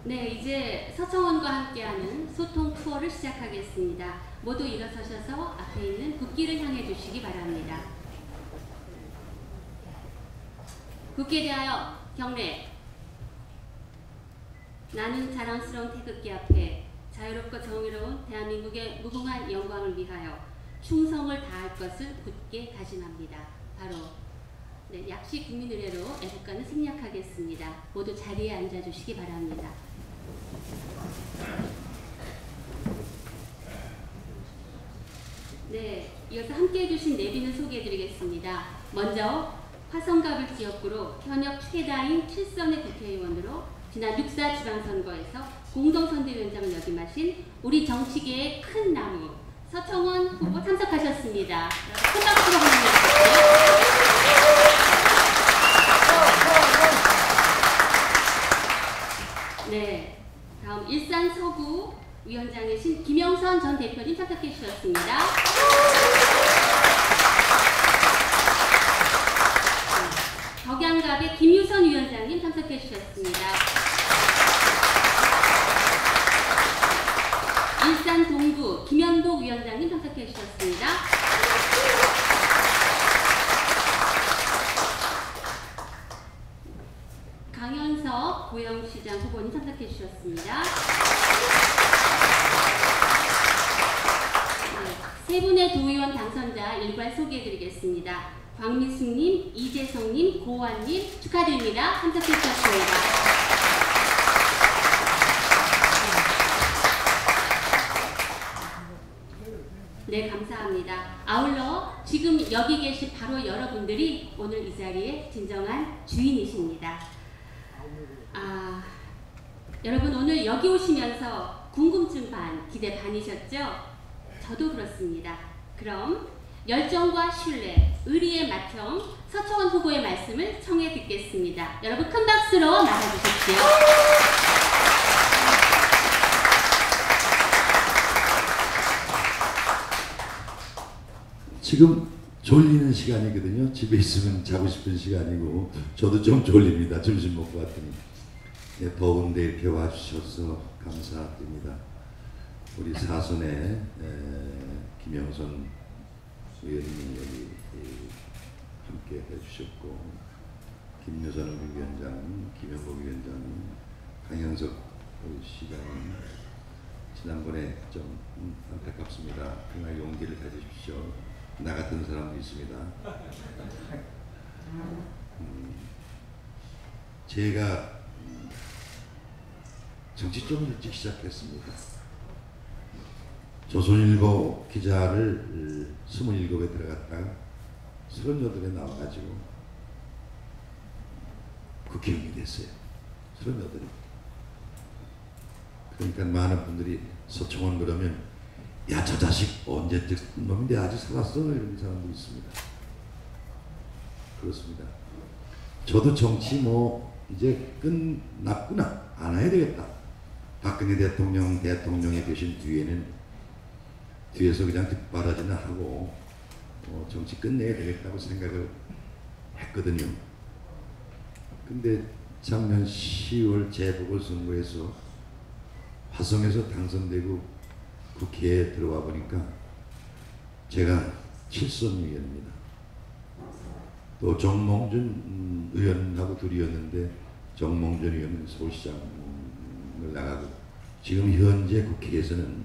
네, 이제 서청원과 함께하는 소통 투어를 시작하겠습니다. 모두 일어서셔서 앞에 있는 국기를 향해 주시기 바랍니다. 국기에 대하여 경례. 나는 자랑스러운 태극기 앞에 자유롭고 정의로운 대한민국의 무궁한 영광을 위하여 충성을 다할 것을 굳게 다짐합니다. 바로 약시 국민의례로 애국가는 생략하겠습니다. 모두 자리에 앉아주시기 바랍니다. 네, 이어서 함께해 주신 내빈을 소개해드리겠습니다. 먼저 화성갑을 지역구로 현역 최다인 7선의 국회의원으로 지난 6.4 지방선거에서 공동선대위원장을 역임하신 우리 정치계의 큰 나무 서청원 후보 참석하셨습니다. 큰 박수로 환영해주세요. 네, 다음 일산 서구 위원장이신 김영선 전 대표님 참석해 주셨습니다. 덕양갑의 김유선 위원장님 참석해 주셨습니다. 일산 동구 김현복 위원장님 참석해 주셨습니다. 강현석 고영시장 후보님 참석해 주셨습니다. 세 분의 도의원 당선자 일괄 소개해드리겠습니다. 광미숙님, 이재성님, 고환님 축하드립니다. 참석해 주셨습니다. 네, 감사합니다. 아울러 지금 여기 계신 바로 여러분들이 오늘 이 자리의 진정한 주인이십니다. 여러분 오늘 여기 오시면서 궁금증 반, 기대 반이셨죠? 저도 그렇습니다. 그럼 열정과 신뢰, 의리의 맏형 서청원 후보의 말씀을 청해 듣겠습니다. 여러분 큰 박수로 맞아주십시오. 지금 졸리는 시간이거든요. 집에 있으면 자고 싶은 시간이고 저도 좀 졸립니다. 점심 먹고 왔더니. 네, 더운데 이렇게 와주셔서 감사드립니다. 우리 사선의 김영선 의원님이 여기 함께 해주셨고, 김여선 위원장, 김영복 위원장, 강영석 시장님, 지난번에 좀 안타깝습니다. 그날 용기를 가지십시오. 나 같은 사람도 있습니다. 제가 정치 좀 일찍 시작했습니다. 조선일보 기자를 27에 들어갔다가 38에 나와가지고 국회의원이 됐어요. 38에. 그러니까 많은 분들이 서청원 그러면 야, 저 자식 언제 놈인데 아직 살았어? 이런 사람도 있습니다. 그렇습니다. 저도 정치 이제 끝났구나, 안 해야 되겠다. 박근혜 대통령이 되신 뒤에는 뒤에서 그냥 뒷바라지나 하고 정치 끝내야 되겠다고 생각을 했거든요. 근데 작년 10월 재보궐선거에서 화성에서 당선되고 국회에 들어와 보니까 제가 7선 의원입니다. 또 정몽준 의원하고 둘이었는데 정몽준 의원은 서울시장을 나가고 지금 현재 국회에서는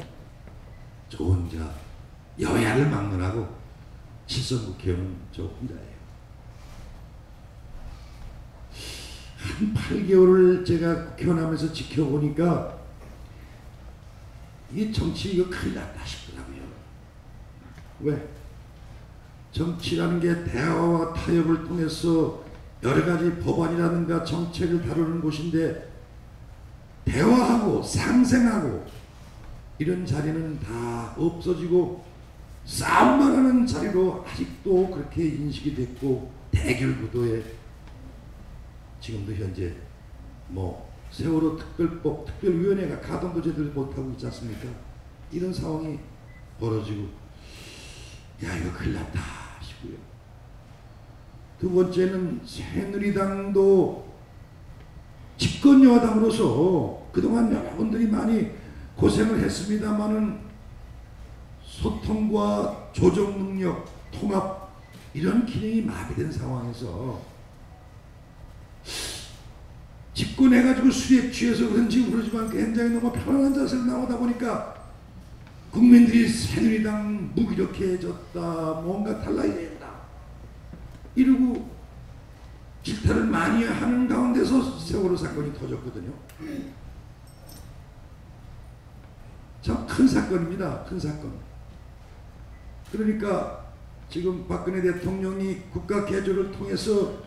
저 혼자 여야를 막론하고 7선 국회의원은 저 혼자예요. 한 8개월을 제가 국회의원 하면서 지켜보니까 이 정치 이거 큰일 났다 싶더라고요. 왜? 정치라는 게 대화와 타협을 통해서 여러 가지 법안이라든가 정책을 다루는 곳인데 대화하고 상생하고 이런 자리는 다 없어지고 싸움만 하는 자리로 아직도 그렇게 인식이 됐고 대결 구도에 지금도 현재 세월호 특별법, 특별위원회가 가동도 제대로 못하고 있지 않습니까? 이런 상황이 벌어지고 야, 이거 큰일 났다 싶고요. 두 번째는 새누리당도 집권 여당으로서 그동안 여러분들이 많이 고생을 했습니다마는 소통과 조정 능력, 통합 이런 기능이 마비된 상황에서 집권해가지고 술에 취해서 그런지 모르지만 현장에 너무 편안한 자세로 나오다 보니까 국민들이 새누리당 무기력해졌다, 뭔가 달라야 된다 이러고 질타를 많이 하는 가운데서 세월호 사건이 터졌거든요. 참 큰 사건입니다. 큰 사건. 그러니까 지금 박근혜 대통령이 국가 개조를 통해서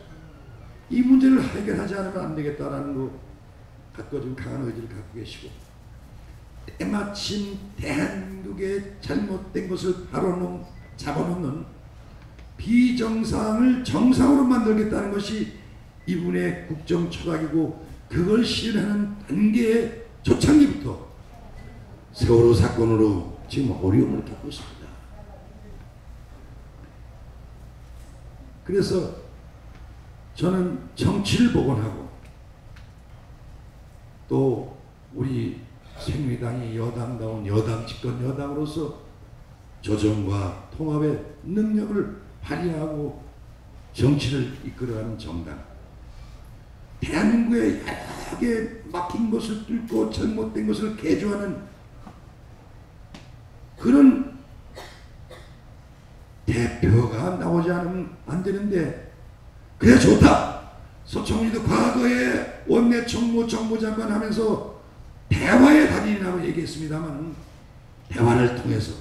이 문제를 해결하지 않으면 안 되겠다라는 거 갖고 지금 강한 의지를 갖고 계시고, 때마침 대한민국의 잘못된 것을 바로 잡아놓는 비정상을 정상으로 만들겠다는 것이 이분의 국정 철학이고, 그걸 실현하는 단계의 초창기부터 세월호 사건으로 지금 어려움을 겪고 있습니다. 그래서 저는 정치를 복원하고 또 우리 새누리당이 여당다운 여당 집권 여당으로서 조정과 통합의 능력을 발휘하고 정치를 이끌어가는 정당, 대한민국의 여러 개 막힌 것을 뚫고 잘못된 것을 개조하는 그런 대표가 나오지 않으면 안 되는데, 그래 좋다. 서청원이도 과거에 원내 총무 정무장관 하면서 대화의 달인이라고 얘기했습니다만, 대화를 통해서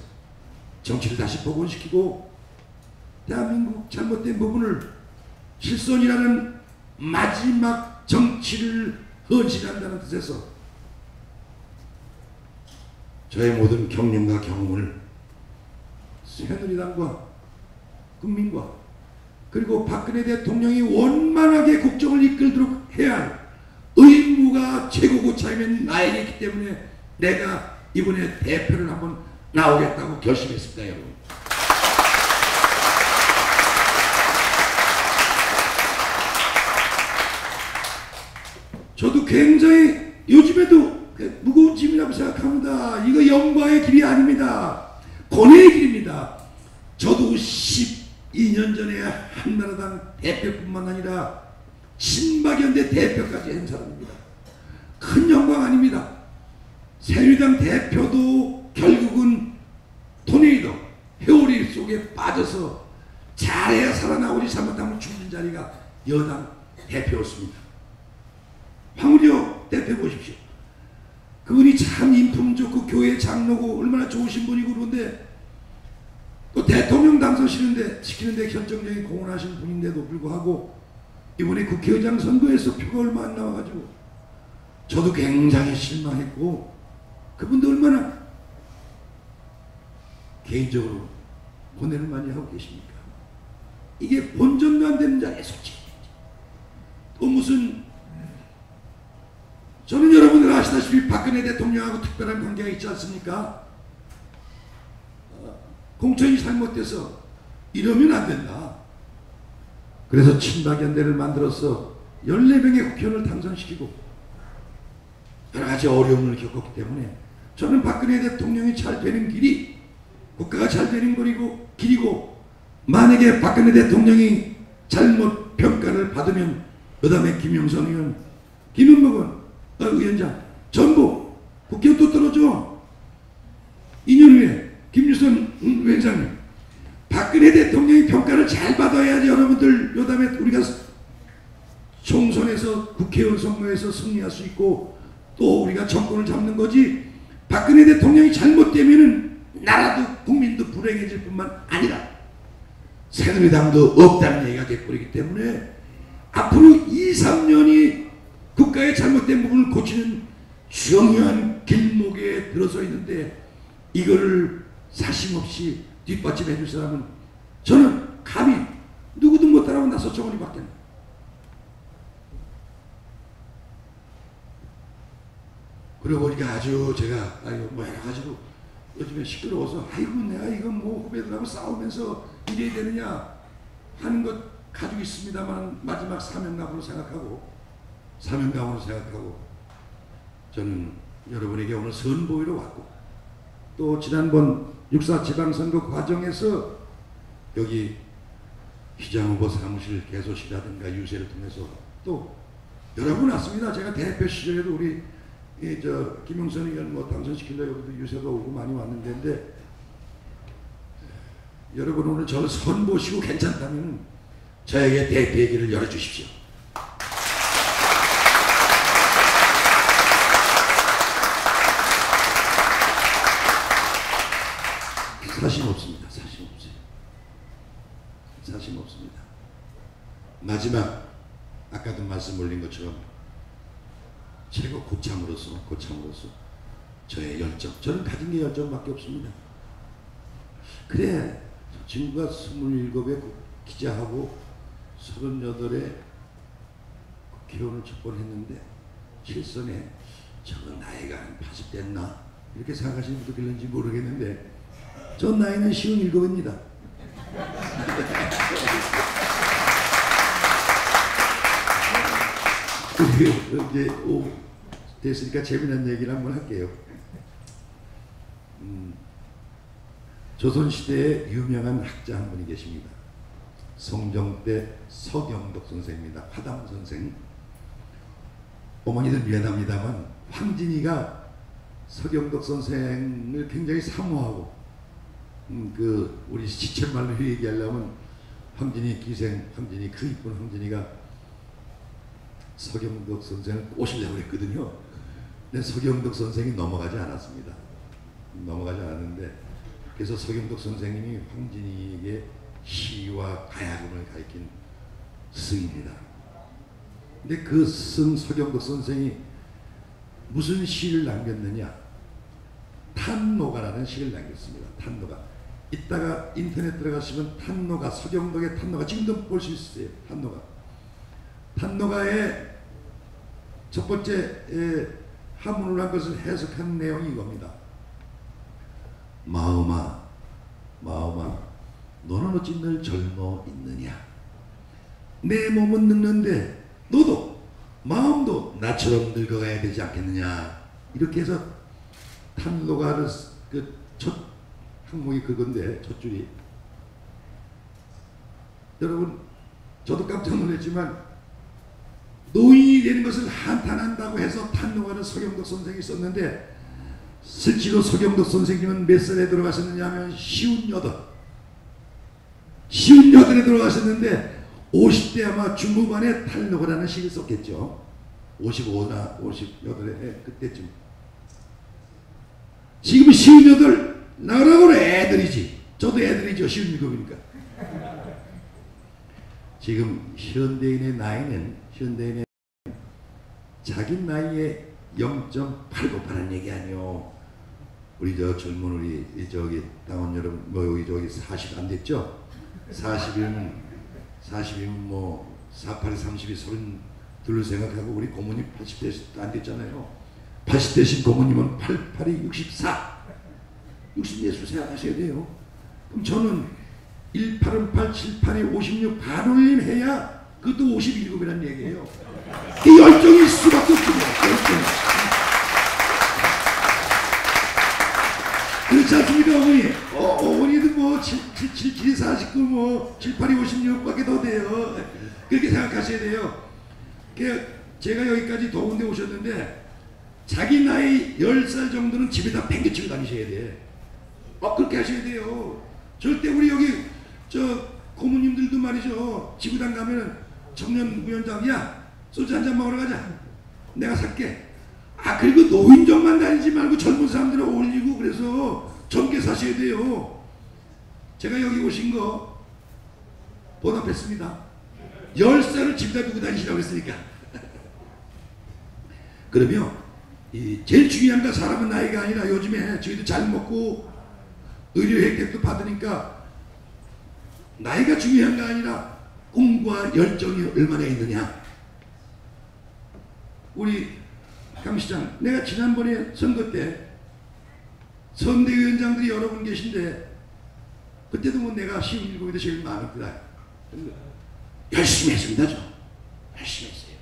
정치를 다시 복원시키고 대한민국 잘못된 부분을 실손이라는 마지막 정치를 헌신한다는 뜻에서 저의 모든 경륜과 경험을 새누리당과 국민과 그리고 박근혜 대통령이 원만하게 국정을 이끌도록 해야 할 의무가 최고고차이면 나에게 있기 때문에 내가 이번에 대표를 한번 나오겠다고 결심했습니다. 여러분. 저도 굉장히 요즘에도 무거운 짐이라고 생각합니다. 이거 영광의 길이 아닙니다. 고뇌의 길입니다. 저도 12년 전에 한나라당 대표뿐만 아니라 친박연대 대표까지 한 사람입니다. 큰 영광 아닙니다. 새누리당 대표도 결국은 토네이도 회오리 속에 빠져서 잘해야 살아나오지 잘못하면 죽는 자리가 여당 대표였습니다. 황우려 대표 보십시오. 그분이 참 인품 좋고 교회 장로고 얼마나 좋으신 분이고 그런데 또 대통령 당선시키는데 결정적인 공헌 하신 분인데도 불구하고 이번에 국회의장 선거에서 표가 얼마 안 나와가지고 저도 굉장히 실망했고 그분도 얼마나 개인적으로 고뇌를 많이 하고 계십니까? 이게 본전도 안 되는 자리에 솔직히 또 무슨 저는 여러분들 아시다시피 박근혜 대통령하고 특별한 관계가 있지 않습니까? 공천이 잘못돼서 이러면 안 된다. 그래서 친박연대를 만들어서 14명의 국회의원을 당선시키고 여러 가지 어려움을 겪었기 때문에 저는 박근혜 대통령이 잘 되는 길이 국가가 잘 되는 길이고 만약에 박근혜 대통령이 잘못 평가를 받으면 그 다음에 김영선 의원, 김은묵은 위원장 전부 국회의원 또 떨어져. 2년 후에 김유선 위원장님 박근혜 대통령이 평가를 잘 받아야지 여러분들 그 다음에 우리가 총선에서 국회의원 선거에서 승리할 수 있고 또 우리가 정권을 잡는 거지. 박근혜 대통령이 잘못되면은 나라도 국민도 불행해질 뿐만 아니라 새누리당도 없다는 얘기가 돼버리기 때문에 앞으로 2, 3년이 국가의 잘못된 부분을 고치는 중요한 길목에 들어서 있는데 이거를 사심없이 뒷받침해 줄 사람은 저는 감히 누구도 못 따라온 나서정원이 밖에 없습니다. 그러고 보니까 아주 제가 뭐 해가지고 요즘에 시끄러워서 아이고 내가 이거 뭐 후배들하고 싸우면서 이래야 되느냐 하는 것 가지고 있습니다만 마지막 사명감으로 생각하고 저는 여러분에게 오늘 선보이러 왔고 또 지난번 6.4 지방선거 과정에서 여기 시장 후보 사무실 개소식이라든가 유세를 통해서 또 여러 분 왔습니다. 제가 대표 시절에도 우리 김영선 의원 뭐 당선시키려고 여기도 유세도 오고 많이 왔는데 여러분 오늘 저를 선보시고 괜찮다면 저에게 대표의 길을 열어주십시오. 사심 없습니다. 사심 없습니다. 마지막 아까도 말씀 올린 것처럼 최고 고참으로서 저의 열정, 저는 가진 게 열정밖에 없습니다. 그래 친구가 27에 기자하고 38에 국회의원을 첫 번 했는데 실선에 저건 나이가 한 80 됐나 이렇게 생각하시는 분도 계신지 모르겠는데 전 나이는 57입니다. 이제 됐으니까 재미난 얘기를 한번 할게요. 조선시대에 유명한 학자 한 분이 계십니다. 성종때 서경덕 선생입니다. 화담 선생. 어머니는 미안합니다만 황진이가 서경덕 선생을 굉장히 사모하고 우리 시쳇말로 얘기하려면 황진이 그 이쁜 황진이가 서경덕 선생을 꼬시려고 했거든요. 근데 서경덕 선생이 넘어가지 않았습니다. 넘어가지 않았는데 그래서 서경덕 선생님이 황진이에게 시와 가야금을 가르친 스승입니다. 근데 그 스승 서경덕 선생이 무슨 시를 남겼느냐? 탄노가라는 시를 남겼습니다. 탄노가. 이따가 인터넷 들어가시면 탄노가, 서경덕의 탄노가 지금도 볼 수 있어요. 탄노가. 탄노가의 첫 번째 하문을 한 것을 해석한 내용이 이겁니다. 마음아, 마음아, 너는 어찌 늘 젊어 있느냐. 내 몸은 늙는데 너도 마음도 나처럼 늙어가야 되지 않겠느냐. 이렇게 해서 탄노가를 첫 항목이 그건데, 첫 줄이. 여러분, 저도 깜짝 놀랐지만 노인이 되는 것을 한탄한다고 해서 탄노가는 서경덕 선생이 썼는데, 실제로 서경덕 선생님은 몇 살에 들어가셨느냐 하면 58에 들어가셨는데 50대 아마 중후반에 탄노가라는 시를 썼겠죠. 55나 58에 그때쯤. 지금 58, 나라고 애들이지. 저도 애들이죠. 57이니까. 지금 현대인의 나이는 자기 나이에 0.898하는 얘기 아니요. 우리 저 젊은 우리 저기 당원 여러분 여기 저기 40 안 됐죠? 40이면 뭐 48, 32, 32를 생각하고 우리 고모님 80대도 안 됐잖아요. 80대신 고모님은 88이 64. 60예수 생각하셔야 돼요. 그럼 저는 18은 8, 78이 56 반올림 해야 그것도 57이라는 얘기예요. 이 열정이 있을 수밖에 없습니다. 열정. 그렇지 않습니까, 어머니? 어머니도 뭐 77, 49, 뭐 78, 56밖에 더 돼요. 그렇게 생각하셔야 돼요. 제가 여기까지 더운데 오셨는데 자기 나이 10살 정도는 집에다 팽개치고 다니셔야 돼. 그렇게 하셔야 돼요. 절대 우리 여기 저 고모님들도 말이죠. 지구당 가면은 청년위원장, 야 소주 한잔 먹으러 가자. 내가 살게. 그리고 노인정만 다니지 말고 젊은 사람들을 어울리고 그래서 젊게 사셔야 돼요. 제가 여기 오신 거 보답했습니다. 10살을 집에다 두고 다니시라고 했으니까. 그러면 제일 중요한 건 사람은 나이가 아니라 요즘에 저희도 잘 먹고 의료 혜택도 받으니까 나이가 중요한 거 아니라 꿈과 열정이 얼마나 있느냐. 우리 강 시장, 내가 지난번에 선거 때 선대위원장들이 여러 분 계신데 그때도 뭐 내가 17에도 제일 마음에 들어요. 열심히 했습니다. 저 열심히 했어요.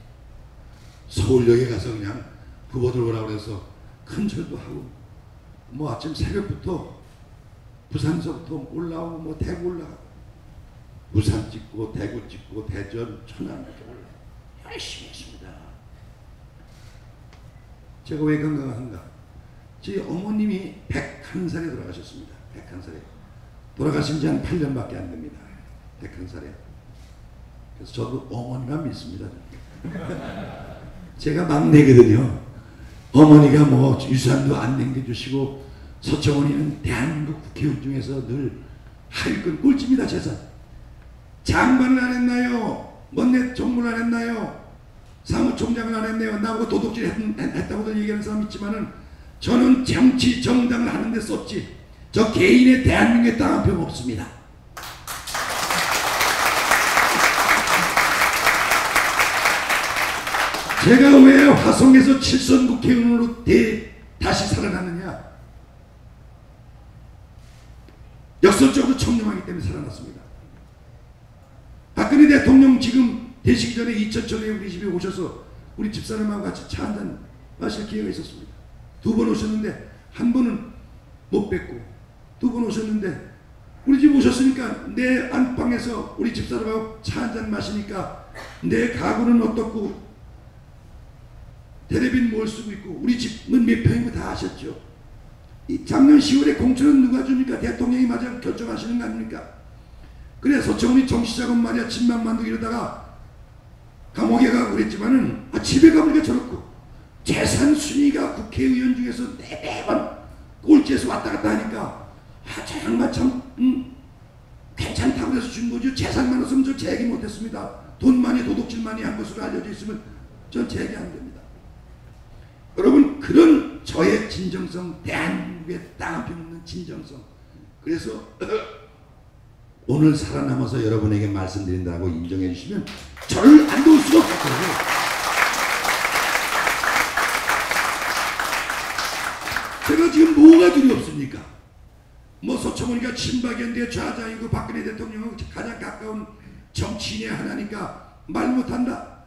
서울역에 가서 그냥 후보들 오라고 해서 큰 절도 하고 뭐 아침 새벽부터 부산서부터 올라오고 뭐 대구 올라가고 부산 찍고 대구 찍고 대전 천안 이렇게 올라가고 열심히 했습니다. 제가 왜 건강한가? 제 어머님이 101살에 돌아가셨습니다. 101살에. 돌아가신 지 한 8년밖에 안 됩니다. 101살에. 그래서 저도 어머니만 믿습니다. 제가 막내거든요. 어머니가 뭐 유산도 안 남겨주시고 서청원이는 대한민국 국회의원 중에서 늘 하위권 꼴찌입니다. 재산. 장관을 안 했나요? 뭔내 정무를 안 했나요? 사무총장을 안 했네요. 나보고 도둑질 했다고도 얘기하는 사람 있지만은 저는 정치 정당을 하는데 썼지 저 개인의 대한민국에 땅 한 평 없습니다. 제가 왜 화성에서 7선 국회의원으로 다시 살아났느냐? 역설적으로 청렴하기 때문에 살아났습니다. 박근혜 대통령 지금 되시기 전에 2000년에 우리 집에 오셔서 우리 집사람하고 같이 차 한잔 마실 기회가 있었습니다. 2번 오셨는데 한 번은 못 뵙고 2번 오셨는데 우리 집 오셨으니까 내 안방에서 우리 집사람하고 차 한잔 마시니까 내 가구는 어떻고 텔레비는 뭘 쓰고 있고 우리 집은 몇 평이고 다 아셨죠. 이 작년 10월에 공천은 누가 줍니까? 대통령이 마저 결정하시는 거 아닙니까? 그래 서청원이 정치자금 말이야 집만 만들고 이러다가 감옥에 가고 그랬지만은 집에 가보니까 저렇고 재산 순위가 국회의원 중에서 매번 꼴찌에서 왔다 갔다 하니까 저 양반 참 괜찮다고 해서 준 거죠. 재산만 없으면 저 제기 못했습니다. 돈 많이 도둑질 많이 한 것으로 알려져 있으면 전 제기 안 됩니다. 여러분 그런 저의 진정성, 대한민국의 땅 한 편 없는 진정성. 그래서 오늘 살아남아서 여러분에게 말씀드린다고 인정해 주시면 저를 안 도울 수가 없거든요. 제가 지금 뭐가 두렵습니까? 뭐 서청원이가 친박연대 좌장이고 박근혜 대통령은 가장 가까운 정치인의 하나니까 말 못한다.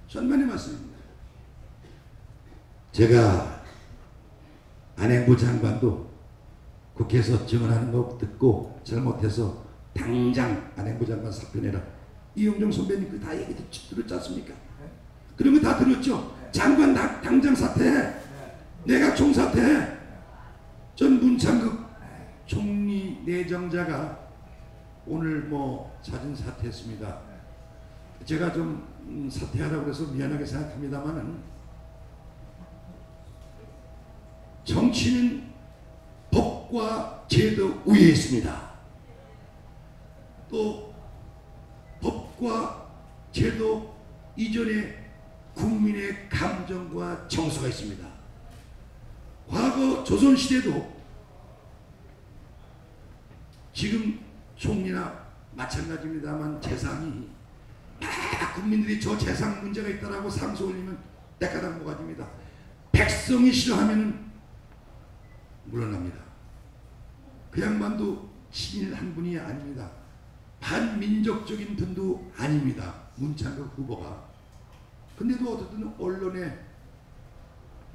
천만의 말씀입니다. 제가 안행부 장관도 국회에서 증언하는 거 듣고 잘못해서 당장 안행부 장관 사표 내라. 이용정 선배님 그 다 얘기 들었지 않습니까? 그런 거 다 들었죠? 장관 당장 사퇴해. 내각 총사퇴해. 전 문창극 총리 내정자가 오늘 뭐 자진 사퇴했습니다. 제가 좀 사퇴하라고 해서 미안하게 생각합니다만은 정치는 법과 제도 위에 있습니다. 또 법과 제도 이전에 국민의 감정과 정서가 있습니다. 과거 조선시대도 지금 총리나 마찬가지입니다만 재상이 국민들이 저 재상 문제가 있다라고 상소 올리면 때까닥 모가집니다. 백성이 싫어하면 물러납니다. 그 양반도 신인 한 분이 아닙니다. 반민족적인 분도 아닙니다. 문창극 후보가. 근데도 어쨌든 언론에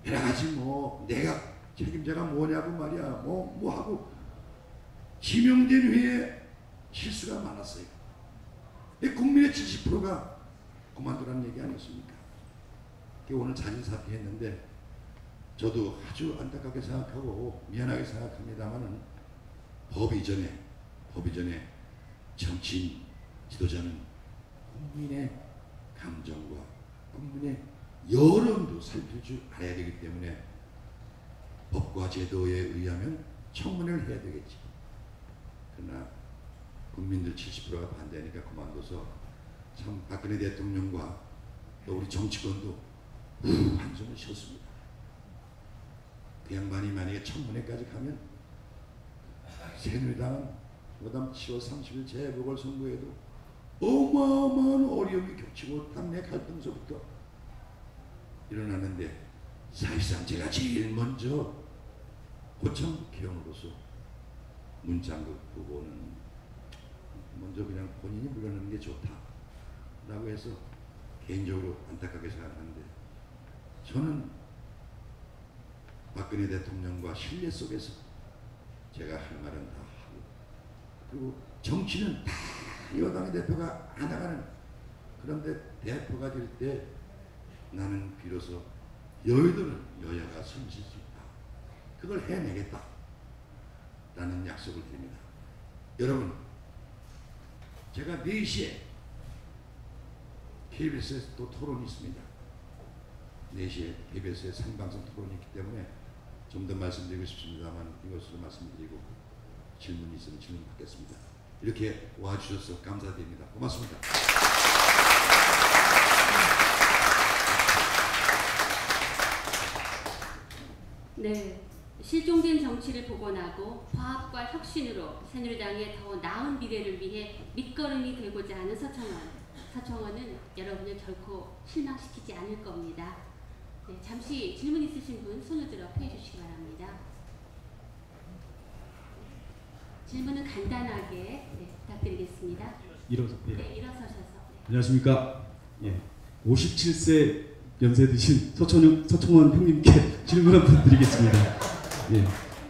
여러 가지 뭐 내가 책임자가 뭐냐고 말이야 뭐 하고 지명된 후에 실수가 많았어요. 국민의 70%가 그만두라는 얘기 아니었습니까? 오늘 자진 사퇴했는데 저도 아주 안타깝게 생각하고 미안하게 생각합니다만은 법 이전에 정치인 지도자는 국민의 감정과 국민의 여론도 살필 줄 알아야 되기 때문에 법과 제도에 의하면 청문회를 해야 되겠지. 그러나 국민들 70%가 반대하니까 그만둬서 참 박근혜 대통령과 또 우리 정치권도 한숨을 쉬었습니다. 그 양반이 만약에 청문회까지 가면 새누리당은 그다음 10월 30일 재보궐선거에도 어마어마한 어려움이 겹치고 당내 갈등서부터 일어나는데 사실상 제가 제일 먼저 고참 국회의원으로서 문창극 후보는 먼저 그냥 본인이 물러나는 게 좋다라고 해서 개인적으로 안타깝게 생각하는데 저는 박근혜 대통령과 신뢰 속에서 제가 할 말은 다 하고 그리고 정치는 다 여당의 대표가 안 나가는 그런데 대표가 될 때 나는 비로소 여의도는 여야가 숨쉴 수 있다. 그걸 해내겠다. 라는 약속을 드립니다. 여러분 제가 4시에 KBS에서 또 토론이 있습니다. 4시에 KBS에 생방송 토론이 있기 때문에 좀 더 말씀드리고 싶습니다만 이것으로 말씀드리고 질문이 있으면 질문 받겠습니다. 이렇게 와주셔서 감사드립니다. 고맙습니다. 네, 실종된 정치를 복원하고 화합과 혁신으로 새누리당의 더 나은 미래를 위해 밑거름이 되고자 하는 서청원은 여러분을 결코 실망시키지 않을 겁니다. 네, 잠시 질문 있으신 분 손을 들어 피해 주시기 바랍니다. 질문은 간단하게 부탁드리겠습니다. 일어서셔서. 안녕하십니까. 57세 연세 드신 서청원 형님께 질문 한번 드리겠습니다.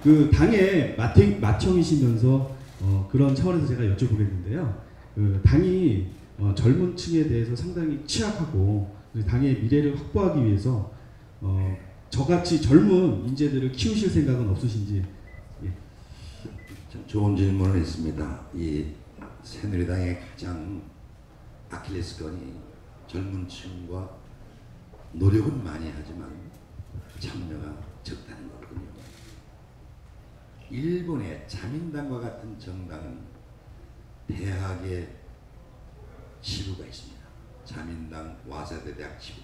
그 당의 맏형이시면서 그런 차원에서 제가 여쭤보겠는데요. 그 당이 젊은 층에 대해서 상당히 취약하고 당의 미래를 확보하기 위해서 저같이 젊은 인재들을 키우실 생각은 없으신지. 참 좋은 질문을 했습니다. 이 새누리당의 가장 아킬레스건이 젊은 층과 노력은 많이 하지만 참여가 적다는 거거든요. 일본의 자민당과 같은 정당은 대학의 지부가 있습니다. 자민당 와세대 대학 지부.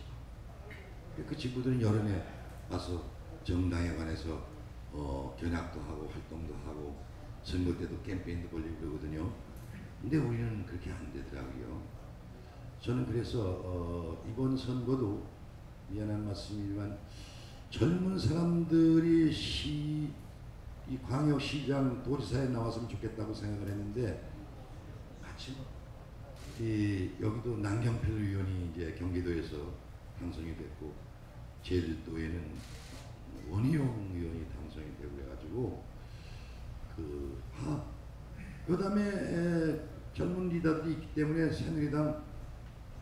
그 친구들은 여름에 와서 정당에 관해서 견학도 하고 활동도 하고 선거 때도 캠페인도 벌리고 그러거든요. 근데 우리는 그렇게 안 되더라고요. 저는 그래서 이번 선거도 미안한 말씀이지만 젊은 사람들이 이 광역시장 도지사에 나왔으면 좋겠다고 생각을 했는데 마침 여기도 남경필 의원이 이제 경기도에서 당선이 됐고 제주도에는 원희용 의원이 당선이 되고 그래가지고 그다음에 젊은 리더들이 있기 때문에 새누리당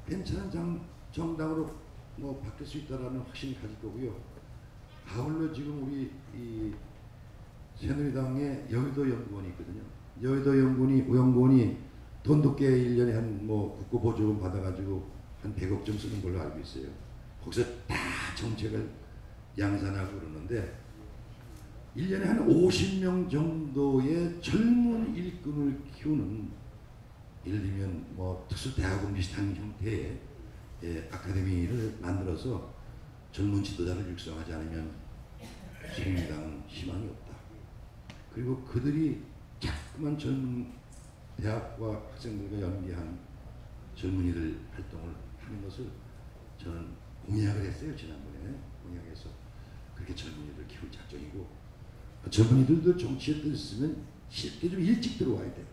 괜찮은 정당으로 뭐 바뀔 수 있다라는 확신이 가질 거고요. 아울러 지금 우리 이 새누리당에 여의도 연구원이 있거든요. 여의도 연구원이 돈 높게 1년에 한 뭐 국고 보조금 받아가지고 한 100억 좀 쓰는 걸로 알고 있어요. 거기서 다 정책을 양산하고 그러는데 1년에 한 50명 정도의 젊은 일꾼을 키우는 예를 들면 뭐 특수대학원 비슷한 형태의 아카데미를 만들어서 젊은 지도자를 육성하지 않으면 새누리당은 희망이 없다. 그리고 그들이 자꾸만 젊은 대학과 학생들과 연계한 젊은이들 활동을 하는 것을 저는 공약을 했어요. 지난번에 공약해서 그렇게 젊은이들 키울 작정이고 젊은이들도 정치에 들었으면 쉽게 좀 일찍 들어와야 돼요.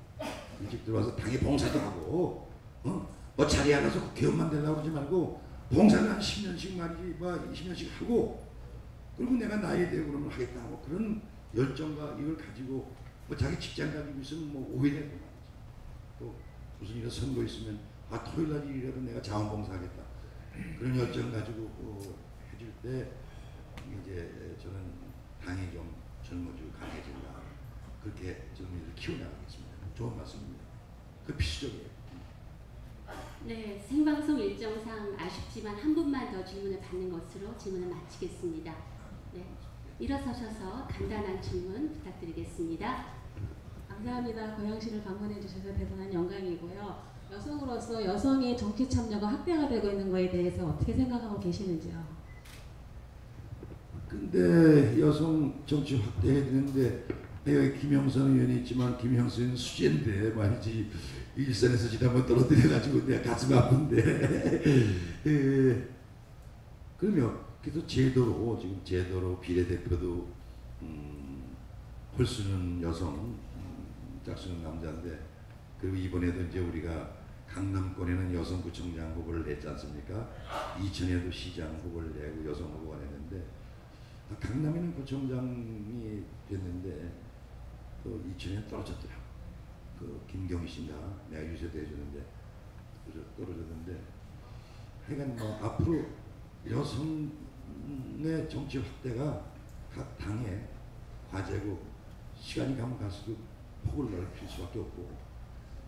일찍 들어와서 당에 봉사도 하고 뭐 자리에 알아서 국회의원만 되려고 그러지 말고 봉사를 한 10년씩 말이지 뭐 20년씩 하고 그리고 내가 나이 되고 그러면 하겠다 하고 그런 열정과 이걸 가지고 뭐 자기 직장 가지고 있으면 뭐 오해되고 말이지. 또 무슨 일에 선거 있으면 토요일날 일이라도 내가 자원봉사하겠다 그런 열정 가지고 해줄 때 이제 저는 당이 좀 젊어지고 강해진다 그렇게 젊은이들 키워나가겠습니다. 좋은 말씀입니다. 그 필수적이에요. 네, 생방송 일정상 아쉽지만 한 분만 더 질문을 받는 것으로 질문을 마치겠습니다. 네, 일어서셔서 간단한 질문 부탁드리겠습니다. 감사합니다. 고양시를 방문해 주셔서 대단한 영광이고요. 여성으로서 여성의 정치 참여가 확대가 되고 있는 것에 대해서 어떻게 생각하고 계시는지요? 근데 여성 정치 확대해야 되는데 여기 김영선 의원이 있지만 김영선 의원은 수재인데 말이지 일선에서 지난번 떨어뜨려가지고 내가 가슴 아픈데 그러면 그래서 제도로 지금 제도로 비례대표도 홀수는 여성 짝수는 남자인데 그리고 이번에도 이제 우리가 강남권에는 여성구청장 후보를 냈지 않습니까? 이천에도 시장 후보를 내고 여성 후보가 냈는데 강남에는 구청장이 됐는데 또 이천에 떨어졌더라고. 그 김경희 씨인가 내가 유세도 해주는데 떨어졌는데 하여간 뭐 앞으로 여성의 정치 확대가 각 당의 과제고 시간이 가면 갈수록 폭을 넓힐 수밖에 없고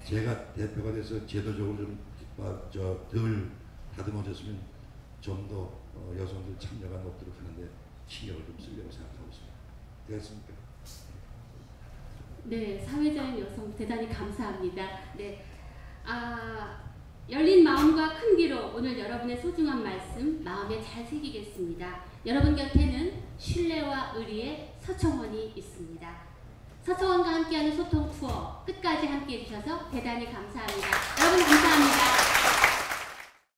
제가 대표가 돼서 제도적으로 좀 덜 다듬어졌으면 좀 더 여성들 참여가 높도록 하는데 신경을 좀 쓰려고 생각하고 있습니다. 되겠습니까? 네, 사회자인 여성 대단히 감사합니다. 네, 열린 마음과 큰 귀로 오늘 여러분의 소중한 말씀 마음에 잘 새기겠습니다. 여러분 곁에는 신뢰와 의리의 서청원이 있습니다. 서청원과 함께하는 소통 투어 끝까지 함께해 주셔서 대단히 감사합니다. 여러분 감사합니다.